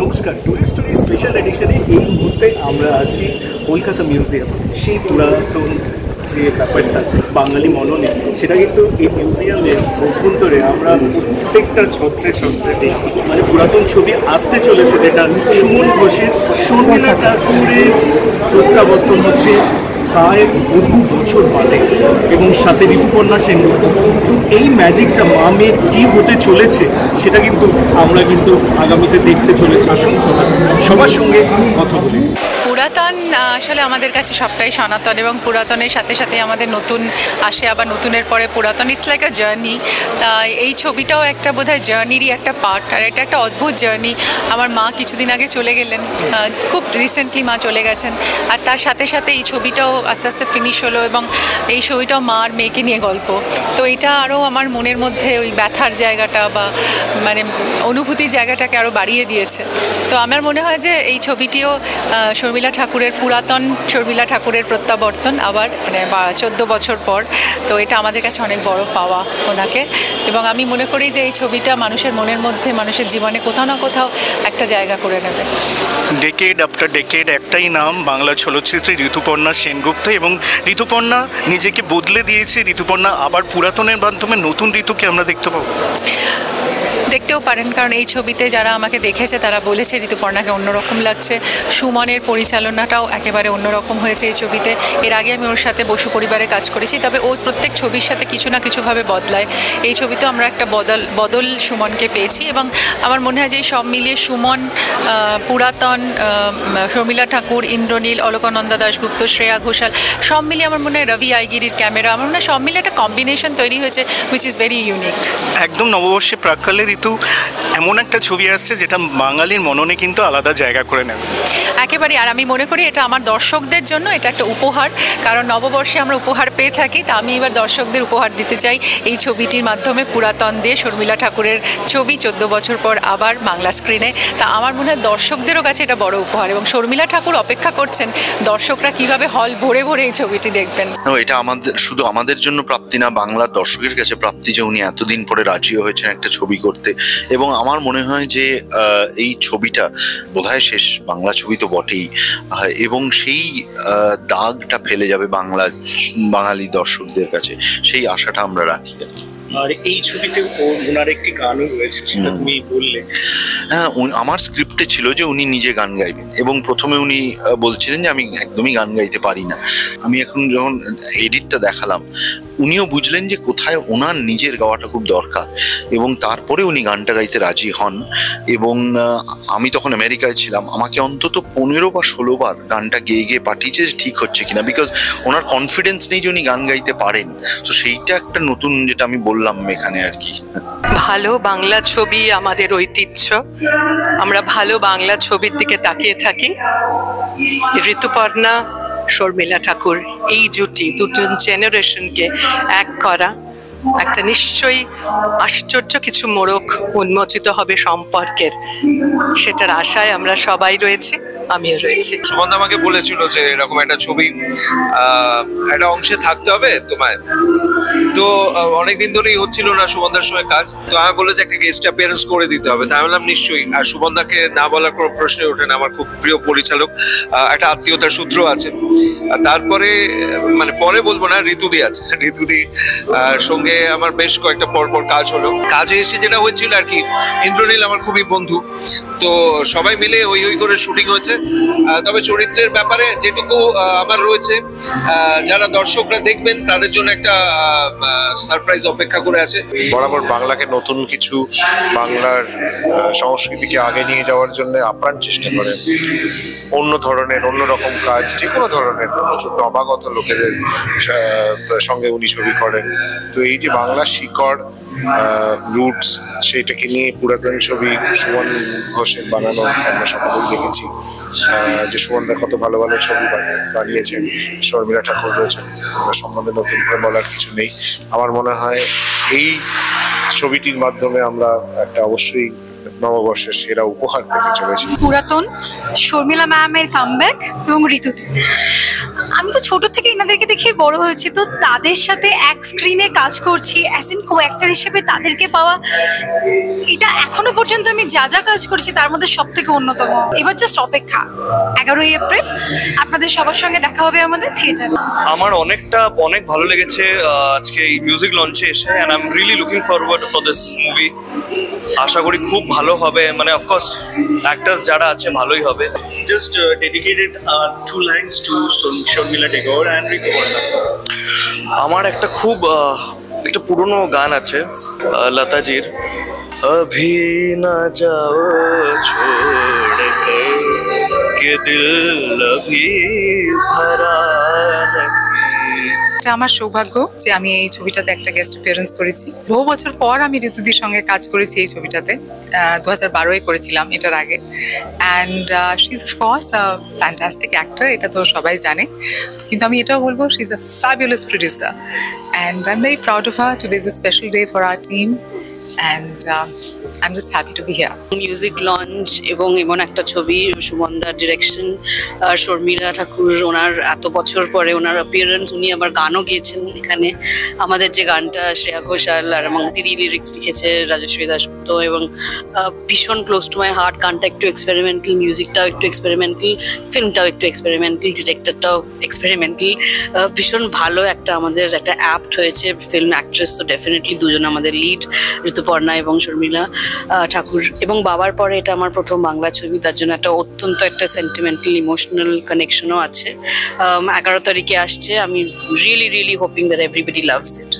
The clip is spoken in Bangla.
নমস্কার, টুরিস্ট স্টোরি স্পেশাল এডিশনে এই মুহূর্তে আমরা আছি কলকাতা মিউজিয়াম। সেই পুরাতন যে ব্যাপারটা বাঙালি মননে, সেটা কিন্তু এই মিউজিয়ামের অভ্যন্তরে আমরা প্রত্যেকটা ছত্রে ছত্রে দেখি। মানে পুরাতন ছবি আসতে চলেছে, যেটা সুমন ঘোষের শর্মিলা ঠাকুরের প্রত্যাবর্তন হচ্ছে প্রায় বহু বছর বাদে, এবং সাথে ঋতুপর্ণা সেনগুপ্ত। তো এই ম্যাজিকটা মা মেয়ের কী হতে চলেছে সেটা কিন্তু আমরা কিন্তু আগামীতে দেখতে চলেছি। আসুন সবার সঙ্গে কথা বলি। পুরাতন আসলে আমাদের কাছে সবটাই সনাতন, এবং পুরাতনের সাথে সাথে আমাদের নতুন আসে, আবার নতুনের পরে পুরাতন। It's like a journey. তা এই ছবিটাও একটা বোধহয় জার্নিরই একটা পার্ট, আর এটা একটা অদ্ভুত জার্নি। আমার মা কিছুদিন আগে চলে গেলেন, খুব রিসেন্টলি মা চলে গেছেন, আর তার সাথে সাথে এই ছবিটাও আস্তে আস্তে ফিনিশ হলো, এবং এই ছবিটাও মা আর মেয়েকে নিয়ে গল্প। তো এটা আরও আমার মনের মধ্যে ওই ব্যথার জায়গাটা বা মানে অনুভূতির জায়গাটাকে আরও বাড়িয়ে দিয়েছে। তো আমার মনে হয় যে এই ছবিটিও শর্মিলা ঠাকুরের, পুরাতন শর্মিলা ঠাকুরের প্রত্যাবর্তন আবার মানে 14 বছর পর। তো এটা আমাদের কাছে অনেক বড় পাওয়া ওনাকে, এবং আমি মনে করি যে এই ছবিটা মানুষের মনের মধ্যে, মানুষের জীবনে কোথাও না কোথাও একটা জায়গা করে নেবে। ডেকেড আফটার ডেকেড একটাই নাম বাংলা চলচ্চিত্রে, ঋতুপর্ণা সেনগুপ্ত। এবং ঋতুপর্ণা নিজেকে বদলে দিয়েছে। ঋতুপর্ণা আবার পুরাতনের মাধ্যমে নতুন ঋতুকে আমরা দেখতে পাবো। দেখতেও পারেন, কারণ এই ছবিতে যারা আমাকে দেখেছে তারা বলেছে ঋতুপর্ণাকে অন্যরকম লাগছে। সুমনের পরিচালনাটাও একেবারে অন্যরকম হয়েছে এই ছবিতে। এর আগে আমি ওর সাথে বসু পরিবারে কাজ করেছি, তবে ও প্রত্যেক ছবির সাথে কিছু না কিছুভাবে বদলায়। এই ছবিতেও আমরা একটা বদল সুমনকে পেয়েছি, এবং আমার মনে হয় যে সব মিলিয়ে সুমন, পুরাতন, শর্মিলা ঠাকুর, ইন্দ্রনীল, অলকানন্দা দাশগুপ্ত, শ্রেয়া ঘোষাল, সব মিলিয়ে আমার মনে হয় রবি আইগিরির ক্যামেরা, আমার মনে হয় সব মিলিয়ে একটা কম্বিনেশন তৈরি হয়েছে, হুইচ ইজ ভেরি ইউনিক। একদম নববর্ষে প্রাক্কালে ঋতু এমন একটা ছবি আসছে যেটা বাঙালির মননে কিন্তু আলাদা জায়গা করে নেবে একেবারে। আর আমি মনে করি এটা আমার দর্শকদের জন্য এটা একটা উপহার, কারণ নববর্ষে আমরা উপহার পেয়ে থাকি। তা আমি এবার দর্শকদের উপহার দিতে চাই এই ছবিটির মাধ্যমে, পুরাতন দিয়ে শর্মিলা ঠাকুরের ছবি 14 বছর পর আবার বাংলা স্ক্রিনে। তা আমার মনে হয় দর্শকদেরও কাছে এটা বড় উপহার, এবং শর্মিলা ঠাকুর অপেক্ষা করছেন দর্শকরা কিভাবে হল ভরে ভরে এই ছবিটি দেখবেন। এটা আমাদের, শুধু আমাদের জন্য প্রাপ্তি না, বাংলার দর্শকের কাছে প্রাপ্তি যে উনি এতদিন পরে রাজি হয়েছেন একটা ছবি করতে। এবং আমার মনে হয় যে এই ছবিটা বোধহয় শেষ বাংলা ছবি তো বটেই, এবং সেই দাগটা ফেলে যাবে বাঙালি দর্শকদের কাছে, সেই আশাটা আমরা রাখি। আর এই ছবিতে ওনার একটি গানও রয়েছে, সেটা তুমি বললে। হ্যাঁ, আমার স্ক্রিপ্টে ছিল যে উনি নিজে গান গাইবেন, এবং প্রথমে উনি বলছিলেন যে আমি একদমই গান গাইতে পারি না। আমি এখন যখন এডিটটা দেখালাম, উনিও বুঝলেন যে কোথায় ওনার নিজের গাওয়াটা খুব দরকার, এবং তারপরে উনি গানটা গাইতে রাজি হন। এবং আমি তখন আমেরিকায় ছিলাম, আমাকে অন্তত 15 বা 16 বার গানটা গেয়ে পাঠিয়েছে যে ঠিক হচ্ছে কিনা, বিকজ ওনার কনফিডেন্স নেই যে উনি গান গাইতে পারেন। তো সেইটা একটা নতুন, যেটা আমি বললাম এখানে আর কি। ভালো বাংলা ছবি আমাদের ঐতিহ্য, আমরা ভালো বাংলা ছবির দিকে তাকিয়ে থাকি। ঋতুপর্ণা, শর্মিলা ঠাকুর, এই জুটি দুটো জেনারেশনকে এক করা একটা নিশ্চয়ই আশ্চর্য কিছু মোড়ক উন্মোচিত হবে সম্পর্কের, সেটার আশায় আমরা সবাই রয়েছি, আমিও রয়েছি। সুমন আমাকে বলেছিল যে এরকম একটা ছবি একটা অংশে থাকতে হবে তোমায়, তো অনেকদিন ধরেই হচ্ছিল না সুমনদার সঙ্গে কাজ। তো আমি বলেছি একটা গেস্ট অ্যাপিয়ারেন্স করে দিতে হবে। তাই বললাম নিশ্চয়ই। আর সুমনদাকে না বলার কোনো প্রশ্নই ওঠে না, আমার খুব প্রিয় পরিচালক, একটা আত্মীয়তার সূত্র আছে। তারপরে মানে পরে বলবো না, ঋতুদি আছে, ঋতুদি সঙ্গে আমার বেশ কয়েকটা পরপর কাজ হলো। কাজে এসে যেটা হয়েছিল আর কি, ইন্দ্রনীল আমার খুবই বন্ধু, তো সবাই মিলে ওই করে শুটিং হয়েছে। তবে চরিত্রের ব্যাপারে যেটুকু আমার রয়েছে, যারা দর্শকরা দেখবেন তাদের জন্য একটা সারপ্রাইজ অপেক্ষা করে আছে। বরাবর বাংলাকে নতুন কিছু, বাংলার সংস্কৃতিকে আগে নিয়ে যাওয়ার জন্য আপ্রাণ চেষ্টা করে। অন্য ধরনের, অন্যরকম কাজ, যে কোনো ধরনের প্রচুর নবাগত লোকেদের সঙ্গে উনি ছবি করেন। তো এই যে বাংলা শিকড়, রুটস, সেইটাকে নিয়ে পুরাতন ছবি সুমন ঘোষের বানানো আমরা সকলেই দেখেছি, যে সুমনদা কত ভালো ভালো ছবি বানিয়েছেন। শর্মিলা ঠাকুর রয়েছেন, সম্বন্ধে নতুন করে বলার কিছু নেই। আমার মনে হয় এই ছবিটির মাধ্যমে আমরা একটা অবশ্যই নববর্ষের সেরা উপহার পেতে চলেছি। পুরাতন, শর্মিলা ম্যামের কামব্যাক এবং ঋতুতে আমি তো ছোট থেকে এনাদেরকে দেখে বড় হয়েছি, তো তাদের সাথে এক স্ক্রিনে কাজ করছি অ্যাজ ইন কো অ্যাক্টর হিসেবে তাদেরকে পাওয়া, এটা এখনো পর্যন্ত আমি যা যা কাজ করেছি তার মধ্যে সব থেকে অন্যতম। এবার জাস্ট অপেক্ষা 11ই এপ্রিল আপনাদের সবার সঙ্গে দেখা হবে আমাদের থিয়েটারে। আমার অনেক ভালো লেগেছে আজকে এই মিউজিক লঞ্চে এসে, and I am really looking forward for this movie. আশা করি খুব ভালো হবে, মানে অফকোর্স অ্যাক্টার্স যারা আছে ভালোই হবে। Just dedicated 2 lines to Sharmila Tagore and Ritu Parna. আমার একটা খুব একটা পুরনো গান আছে লতাজির, अभी ना जाओ छोड़ कर के दिल अभी भरा नहीं। এটা আমার সৌভাগ্য যে আমি এই ছবিটাতে একটা গেস্ট অ্যাপিয়ারেন্স করেছি। বহু বছর পর আমি ঋতুদির সঙ্গে কাজ করেছি এই ছবিটাতে, 2012-এ করেছিলাম এটার আগে। And she is of course a fantastic actor, এটা তো সবাই জানে, কিন্তু আমি এটাও বলবো she is a fabulous producer and I am very proud of her. Today is a special day for our team and I'm just happy to be here. Music launch এবং এমন একটা ছবি, সুমনদার ডিরেকশন, আর শর্মিলা ঠাকুর ওনার এত বছর পরে ওনার অ্যাপিয়ারেন্স, উনি আবার গানও গেয়েছেন এখানে। আমাদের যে গানটা শ্রেয়া ঘোষাল আর এবং দিদি লিরিক্স লিখেছে রাজেশ্বরী দাশগুপ্ত, এবং ভীষণ ক্লোজ টু মাই হার্ট। গানটা একটু এক্সপেরিমেন্টাল, মিউজিকটাও একটু এক্সপেরিমেন্টাল, ফিল্মটাও একটু এক্সপেরিমেন্টাল, ডিরেক্টরটাও এক্সপেরিমেন্টাল। ভীষণ ভালো একটা আমাদের একটা অ্যাপ্ট হয়েছে। ফিল্ম অ্যাক্ট্রেস তো ডেফিনেটলি দুজন আমাদের লিড, ঋতুপর্ণা এবং শর্মিলা ঠাকুর। এবং বাবার পরে এটা আমার প্রথম বাংলা ছবি, তার জন্য একটা অত্যন্ত একটা সেন্টিমেন্টাল ইমোশনাল কানেকশনও আছে। 11 তারিখে আসছে। আমি really hoping that everybody loves it.